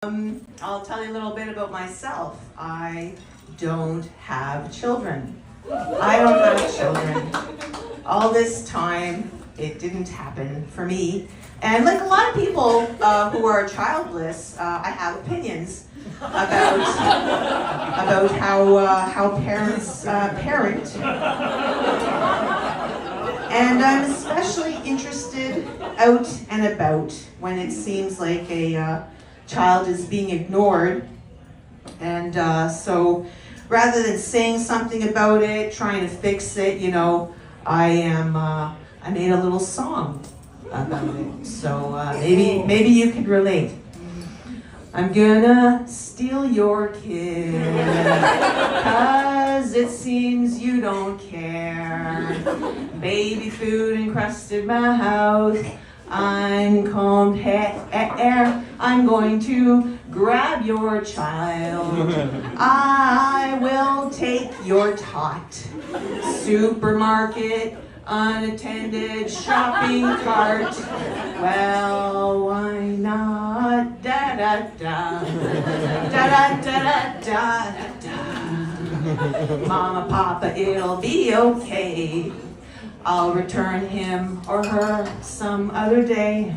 I'll tell you a little bit about myself. I don't have children. I don't have children. All this time, it didn't happen for me. And like a lot of people who are childless, I have opinions about how parents parent. And I'm especially interested out and about when it seems like a child is being ignored. And so rather than saying something about it, trying to fix it, I made a little song about it. So maybe you could relate. I'm gonna steal your kid, 'cause it seems you don't care. Baby food encrusted my house, uncombed hair. I'm going to grab your child. I will take your tot. Supermarket, unattended shopping cart. Well, why not? Da da da. Da da da da da da. Mama, Papa, it'll be okay. I'll return him or her some other day.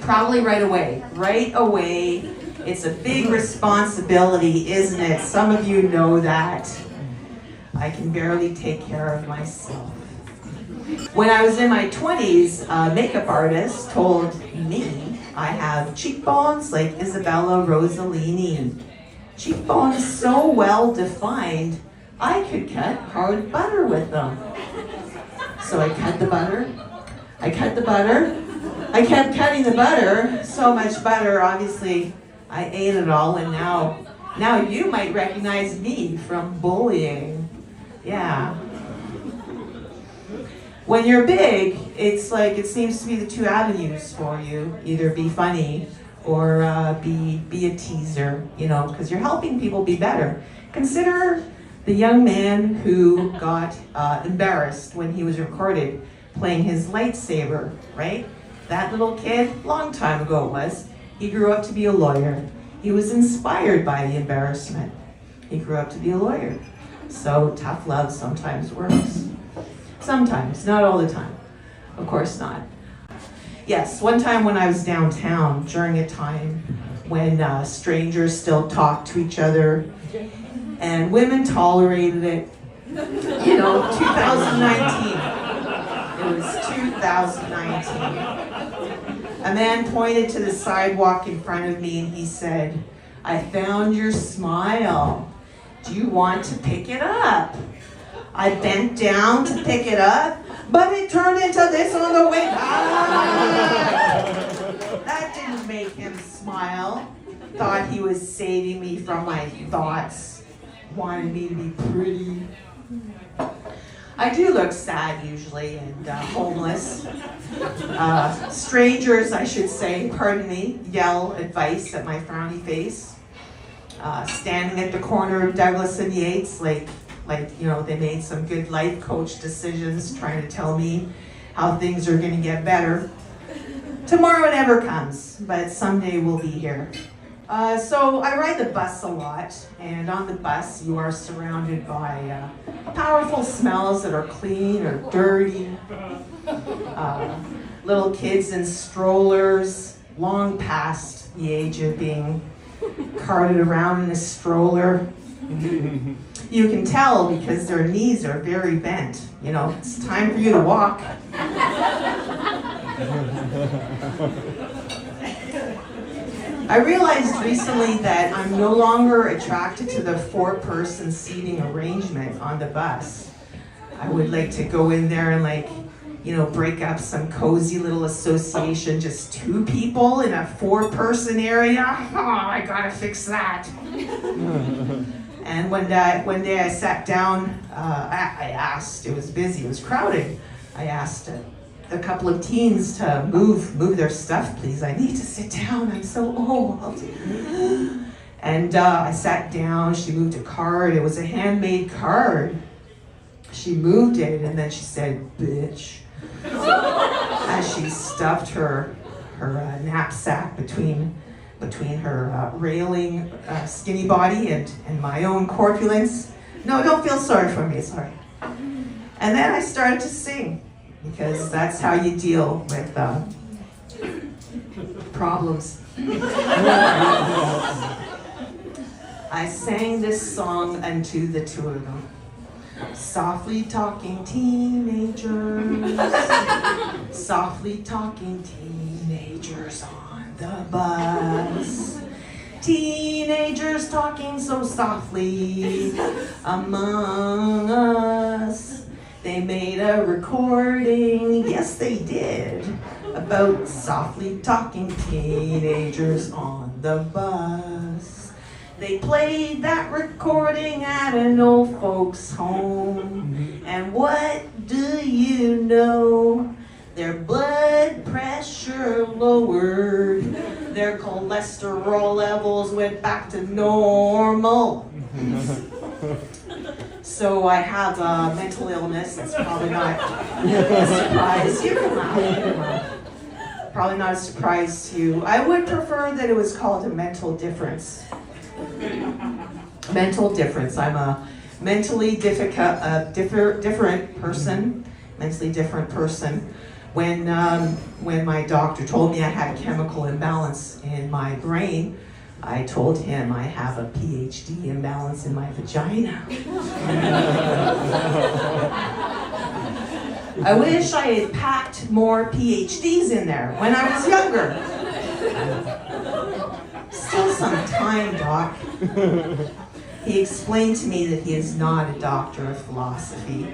Probably right away. Right away. It's a big responsibility, isn't it? Some of you know that. I can barely take care of myself. When I was in my 20s, a makeup artist told me I have cheekbones like Isabella Rossellini. Cheekbones so well defined, I could cut hard butter with them. So I cut the butter. I kept cutting the butter, so much butter, obviously I ate it all, and now you might recognize me from bullying. Yeah. When you're big, it's like it seems to be the two avenues for you. Either be funny or be a teaser, because you're helping people be better. Consider the young man who got embarrassed when he was recorded playing his lightsaber, right? That little kid, long time ago it was, he grew up to be a lawyer. He was inspired by the embarrassment. He grew up to be a lawyer. So tough love sometimes works. Sometimes, not all the time. Of course not. Yes, one time when I was downtown during a time when strangers still talked to each other and women tolerated it. 2019. It was 2019. A man pointed to the sidewalk in front of me and he said, "I found your smile. Do you want to pick it up?" I bent down to pick it up, but it turned into this on the way back. That didn't make him smile. Thought he was saving me from my thoughts. Wanted me to be pretty. I do look sad usually and homeless. Strangers, I should say, pardon me, yell advice at my frowny face. Standing at the corner of Douglas and Yates, like they made some good life coach decisions trying to tell me how things are gonna get better. Tomorrow never comes, but someday we'll be here. So I ride the bus a lot, and on the bus you are surrounded by powerful smells that are clean or dirty. Little kids in strollers, long past the age of being carted around in a stroller. You can tell because their knees are very bent. It's time for you to walk. I realized recently that I'm no longer attracted to the 4-person seating arrangement on the bus. I would like to go in there and break up some cozy little association, just 2 people in a 4-person area. Oh, I gotta fix that. And one day I sat down, I asked, it was busy, it was crowded. I asked a couple of teens to move their stuff, please. I need to sit down, I'm so old. And I sat down, she moved a card, it was a handmade card. She moved it and then she said, "Bitch," as she stuffed her knapsack between between her railing skinny body and my own corpulence. No, don't feel sorry for me, sorry. And then I started to sing, because that's how you deal with problems. I sang this song unto the two of them. Softly talking teenagers, softly talking teenagers on the bus. Teenagers talking so softly among us. They made a recording, yes they did, about softly talking teenagers on the bus. They played that recording at an old folks' home, and what do you know? Their blood pressure lowered, their cholesterol levels went back to normal. So I have a mental illness. That's probably not a surprise. You can laugh. Probably not a surprise to you. I would prefer that it was called a mental difference. Mental difference. I'm a mentally different person. Mentally different person. When my doctor told me I had a chemical imbalance in my brain, I told him I have a PhD imbalance in my vagina. I wish I had packed more PhDs in there when I was younger. Still some time, Doc. He explained to me that he is not a doctor of philosophy,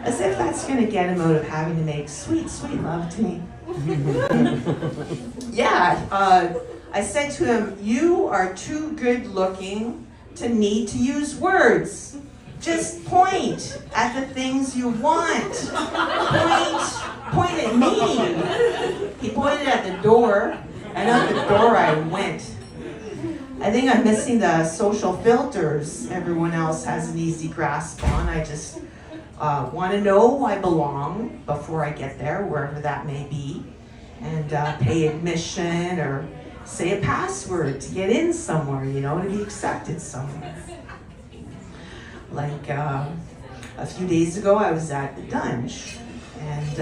as if that's going to get him out of having to make sweet, sweet love to me. Yeah, I said to him, you are too good looking to need to use words. Just point at the things you want. Point at me. He pointed at the door, and out the door I went. I think I'm missing the social filters everyone else has an easy grasp on. I just want to know I belong before I get there, wherever that may be, and pay admission or say a password to get in somewhere, you know, to be accepted somewhere. Like a few days ago, I was at the dunge, and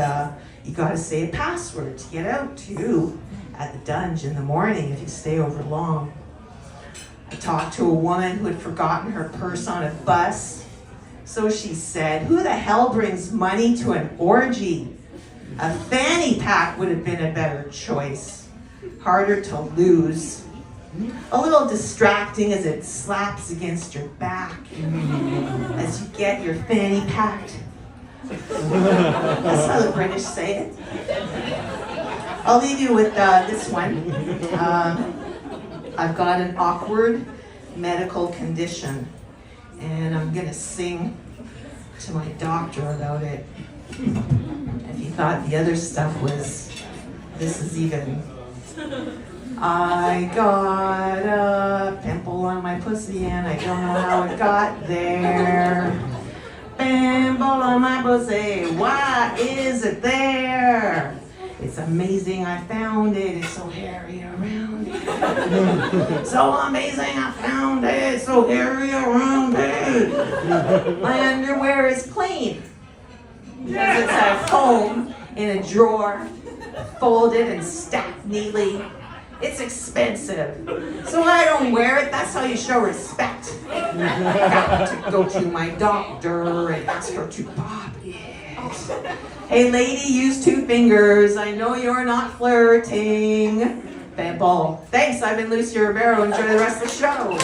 you got to say a password to get out too at the dunge in the morning if you stay over long. I talked to a woman who had forgotten her purse on a bus, so she said, "Who the hell brings money to an orgy? A fanny pack would have been a better choice. Harder to lose. A little distracting as it slaps against your back as you get your fanny packed." That's how the British say it. I'll leave you with this one. I've got an awkward medical condition, and I'm gonna sing to my doctor about it. If you thought the other stuff was, this is even. I got a pimple on my pussy and I don't know how it got there. Pimple on my pussy, why is it there? It's amazing I found it, it's so hairy around it. So amazing I found it, so hairy around it. My underwear is clean, because it's at home in a drawer, folded and stacked neatly. It's expensive, so I don't wear it. That's how you show respect. I got to go to my doctor and ask her to pop it. Hey lady, use 2 fingers. I know you're not flirting. Pimple. Thanks, I've been Lucia Ribeiro. Enjoy the rest of the show.